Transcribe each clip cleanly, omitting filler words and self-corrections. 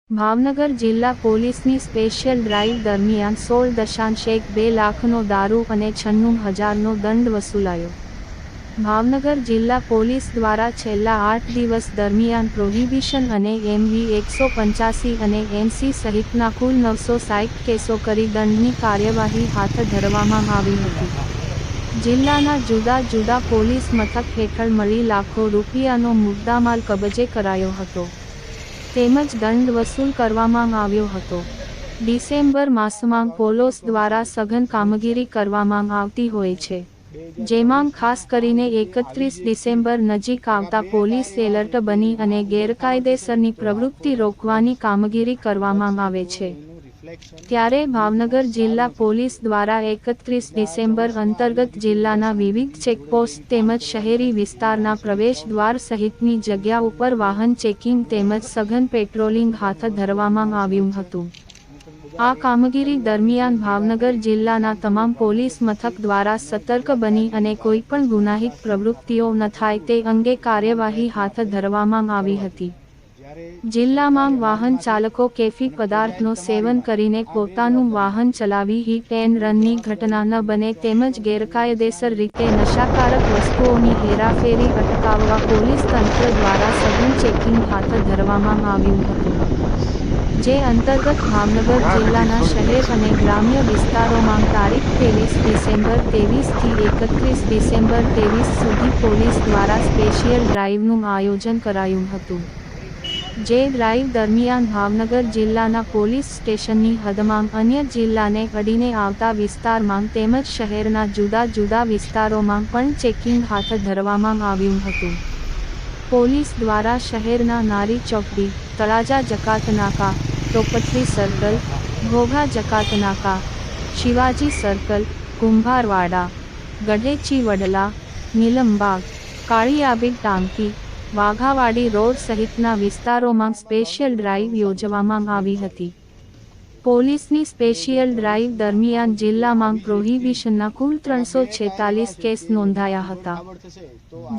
ભાવનગર જિલ્લા પોલીસની special drive દરમિયાન 16.1 લાખનો દારૂ અને 96,000નો દંડ વસૂલાયો. ભાવનગર જિલ્લા પોલીસ દ્વારા છેલ્લા 8 દિવસ દરમિયાન પ્રોહિબિશન અને MV 185 અને NC સહિતના કુલ 960 કેસો કરી દંડની કાર્યવાહી હાથ ધરવામાં આવી હતી. જિલ્લાના જુદા જુદા પોલીસ મથક હેઠળ મળી લાખો રૂપિયાનો મુદ્દામાલ કબજે કરાયો હતો તેમજ દંડ વસૂલ કરવામાં આવ્યો હતો. ડિસેમ્બર માસમાં પોલીસ દ્વારા સઘન કામગીરી કરવામાં આવતી હોય છે, જેમાં ખાસ કરીને 31 ડિસેમ્બર નજીક આવતા પોલીસ એલર્ટ બની અને ગેરકાયદેસરની પ્રવૃત્તિ રોકવાની કામગીરી કરવામાં આવે છે. ત્યારે ભાવનગર જિલ્લા પોલીસ દ્વારા 31 ડિસેમ્બર અંતર્ગત જિલ્લાના વિવિધ ચેકપોસ્ટ તેમજ શહેરી વિસ્તારના પ્રવેશ દ્વાર સહિતની જગ્યા ઉપર વાહન ચેકિંગ તેમજ સઘન પેટ્રોલિંગ હાથ ધરવામાં આવ્યું હતું. આ કામગીરી દરમિયાન ભાવનગર જિલ્લાના તમામ પોલીસ મથક દ્વારા સતર્ક બની અને કોઈપણ ગુનાહિત પ્રવૃત્તિઓ ન થાય તે અંગે કાર્યવાહી હાથ ધરવામાં આવી હતી. જિલ્લામાં વાહન ચાલકો કેફી પદાર્થનો સેવન કરીને પોતાનું વાહન ચલાવી હિટ એન્ડ રનની ઘટના ન બને તેમજ ગેરકાયદેસર રીતે નશાકારક વસ્તુઓની હેરાફેરી અટકાવવા પોલીસ તંત્ર દ્વારા સઘન ચેકિંગ હાથ ધરવામાં આવ્યું હતું. જે અંતર્ગત ભાવનગર જિલ્લાના શહેર અને ગ્રામ્ય વિસ્તારોમાં તારીખ 23 ડિસેમ્બર 23 થી 31 ડિસેમ્બર 23 સુધી પોલીસ દ્વારા સ્પેશિયલ ડ્રાઇવનું આયોજન કરાયું હતું. જે ડ્રાઇવ દરમિયાન ભાવનગર જિલ્લાના પોલીસ સ્ટેશનની હદમાં અન્ય જિલ્લાને અડીને આવતા વિસ્તારમાં તેમજ શહેરના જુદા જુદા વિસ્તારોમાં પણ ચેકિંગ હાથ ધરવામાં આવ્યું હતું. પોલીસ દ્વારા શહેરના નારી ચોકડી, તળાજા જકાત નાકા, ટોપથરી સર્કલ, ઘોઘા જકાત નાકા, શિવાજી સર્કલ, કુંભારવાડા, ગઢેચી વડલા, નીલમબાગ, કાળિયાબીડ ટાંકી, વાઘાવાડી રોડ સહિતના વિસ્તારોમાં સ્પેશિયલ ડ્રાઇવ યોજવામાં આવી હતી. પોલીસની સ્પેશિયલ ડ્રાઇવ દરમિયાન જિલ્લામાં પ્રોહિબિશનના કુલ 346 કેસ નોંધાયા હતા,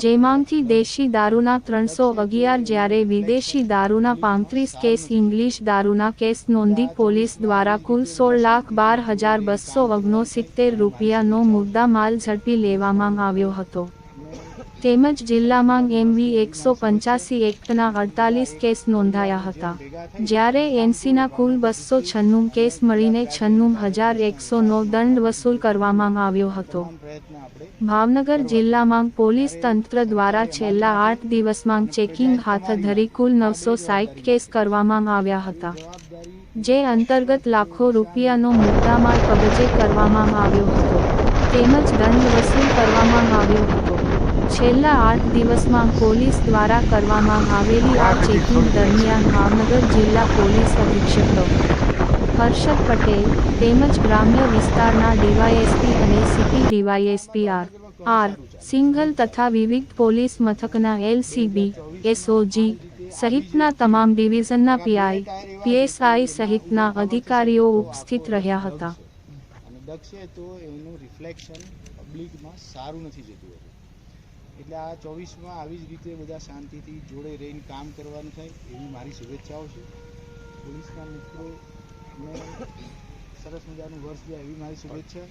જેમાંથી દેશી દારૂના 311 જ્યારે વિદેશી દારૂના 35 કેસ ઇંગ્લિશ દારૂના કેસ નોંધી પોલીસ દ્વારા કુલ 16,12,269 રૂપિયાનો મુદ્દામાલ ઝડપી લેવામાં આવ્યો હતો. તેમજ જિલ્લામાં MV 185 એક્ટના 48 કેસ નોંધાયા હતા, જ્યારે NCના કુલ 296 કેસ મળીને 96,100નો દંડ વસૂલ કરવામાં આવ્યો હતો. ભાવનગર જિલ્લામાં પોલીસ તંત્ર દ્વારા છેલ્લા 8 દિવસમાં ચેકિંગ હાથ ધરી કુલ 960 કેસ કરવામાં આવ્યા હતા, જે અંતર્ગત લાખો રૂપિયાનો મુદ્દામાલ કબજે કરવામાં આવ્યો હતો તેમજ દંડ વસૂલ કરવામાં આવ્યો હતો. છેલ્લા 8 દિવસમાં પોલીસ દ્વારા કરવામાં આવેલી આ ચેકિંગ દરમિયાન ભાવનગર જિલ્લા પોલીસ અધિક્ષક ડો. હર્ષદ પટેલ તેમજ ગ્રામ્ય વિસ્તારના ડીવાયએસપી અને સિટી ડીવાયએસપી આર. સિંઘલ તથા વિવિધ પોલીસ મથકના LCB, SOG સહિતના તમામ ડિવિઝનના PI, PSI સહિતના અધિકારીઓ ઉપસ્થિત રહ્યા હતા. એટલે આ 24માં આવી જ રીતે બધા શાંતિથી જોડે રહીને કામ કરવાનું થાય એવી મારી શુભેચ્છાઓ છે. પોલીસના મિત્રોને સરસ મજાનું વર્ષ જાય એવી મારી શુભેચ્છા.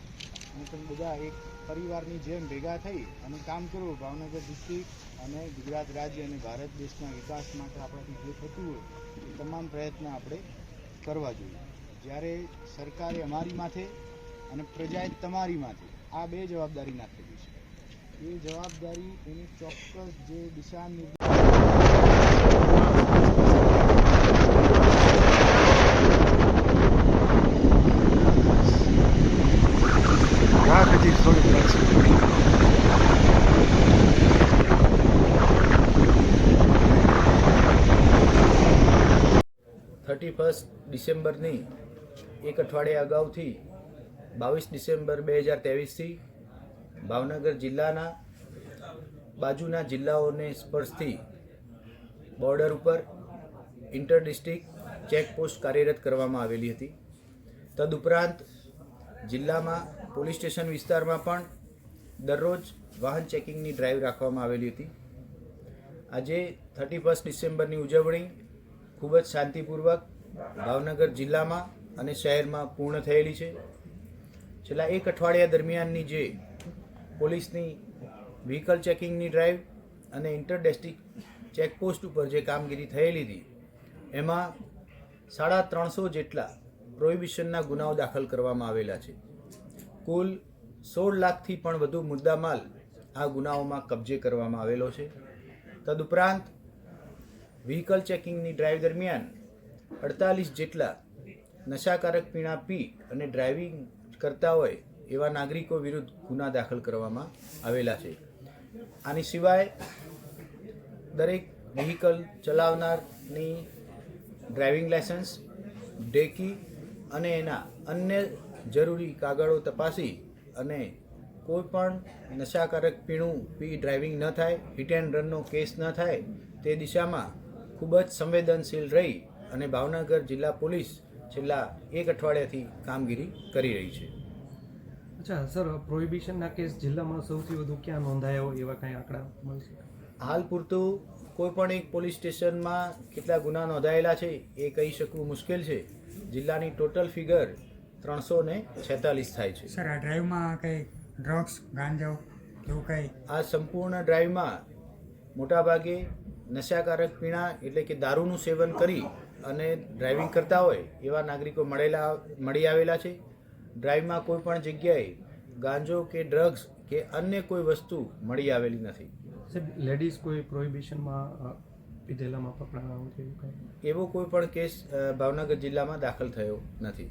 અને તમે બધા એક પરિવારની જેમ ભેગા થઈ અને કામ કરો. ભાવનગર ડિસ્ટ્રિક્ટ અને ગુજરાત રાજ્ય અને ભારત દેશના વિકાસ માટે આપણાથી જે થતું હોય એ તમામ પ્રયત્ન આપણે કરવા જોઈએ. જ્યારે સરકારે અમારી માથે અને પ્રજાએ તમારી માથે આ બે જવાબદારી નાખેલી છે. એ જવાબદારી એની ચોક્કસ જે દિશા ડિસેમ્બરની એક અઠવાડિયા અગાઉથી 22 ડિસેમ્બર 2023થી ભાવનગર જિલ્લાના બાજુના જિલ્લાઓને સ્પર્શતી બોર્ડર ઉપર ઇન્ટર ડિસ્ટ્રિક્ટ ચેકપોસ્ટ કાર્યરત કરવામાં આવેલી હતી. તદુપરાંત જિલ્લામાં પોલીસ સ્ટેશન વિસ્તારમાં પણ દરરોજ વાહન ચેકિંગની ડ્રાઈવ રાખવામાં આવેલી હતી. આજે 31 ડિસેમ્બરની ઉજવણી ખૂબ જ શાંતિપૂર્વક ભાવનગર જિલ્લામાં અને શહેરમાં પૂર્ણ થયેલી છે. છેલ્લા એક અઠવાડિયા દરમિયાનની જે પોલીસની વ્હીકલ ચેકિંગની ડ્રાઈવ અને ઇન્ટર ડિસ્ટ્રિક્ટ ચેકપોસ્ટ ઉપર જે કામગીરી થયેલી હતી એમાં 350 જેટલા પ્રોહિબિશનના ગુનાઓ દાખલ કરવામાં આવેલા છે. કુલ 16 લાખથી પણ વધુ મુદ્દામાલ આ ગુનાઓમાં કબજે કરવામાં આવેલો છે. તદુપરાંત વ્હીકલ ચેકિંગની ડ્રાઈવ દરમિયાન 48 જેટલા નશાકારક પીણા પી અને ડ્રાઇવિંગ કરતા હોય એવા નાગરિકો વિરુદ્ધ ગુના દાખલ કરવામાં આવેલા છે. આની સિવાય દરેક વ્હીકલ ચલાવનારની ડ્રાઇવિંગ લાયસન્સ, ડેકી અને એના અન્ય જરૂરી કાગળો તપાસી અને કોઈ પણ નશાકારક પીણું પી ડ્રાઇવિંગ ન થાય, હિટ એન્ડ રનનો કેસ ન થાય તે દિશામાં ખૂબ જ સંવેદનશીલ રહી અને ભાવનગર જિલ્લા પોલીસ છેલ્લા એક અઠવાડિયાથી કામગીરી કરી રહી છે. અચ્છા સર, પ્રોહિબિશનના કેસ જિલ્લામાં સૌથી વધુ ક્યાં નોંધાયા હોય એવા કાંઈ આંકડા મળશે? હાલ પૂરતું કોઈ પણ એક પોલીસ સ્ટેશનમાં કેટલા ગુના નોંધાયેલા છે એ કહી શકવું મુશ્કેલ છે. જિલ્લાની ટોટલ ફિગર 346 થાય છે. સર, આ ડ્રાઈવમાં કંઈ ડ્રગ્સ, ગાંજો એવું કંઈ? આ સંપૂર્ણ ડ્રાઈવમાં મોટાભાગે નશાકારક પીણા એટલે કે દારૂનું સેવન કરી અને ડ્રાઇવિંગ કરતા હોય એવા નાગરિકો મળી આવેલા છે. ડ્રાઈવમાં કોઈ પણ જગ્યાએ ગાંજો કે ડ્રગ્સ કે અન્ય કોઈ વસ્તુ મળી આવેલી નથી. સાહેબ, લેડીઝ કોઈ પ્રોહિબિશનમાં પીધેલામાં પકડાણા હોય એવું કાંઈ? એવો કોઈ પણ કેસ ભાવનગર જિલ્લામાં દાખલ થયો નથી.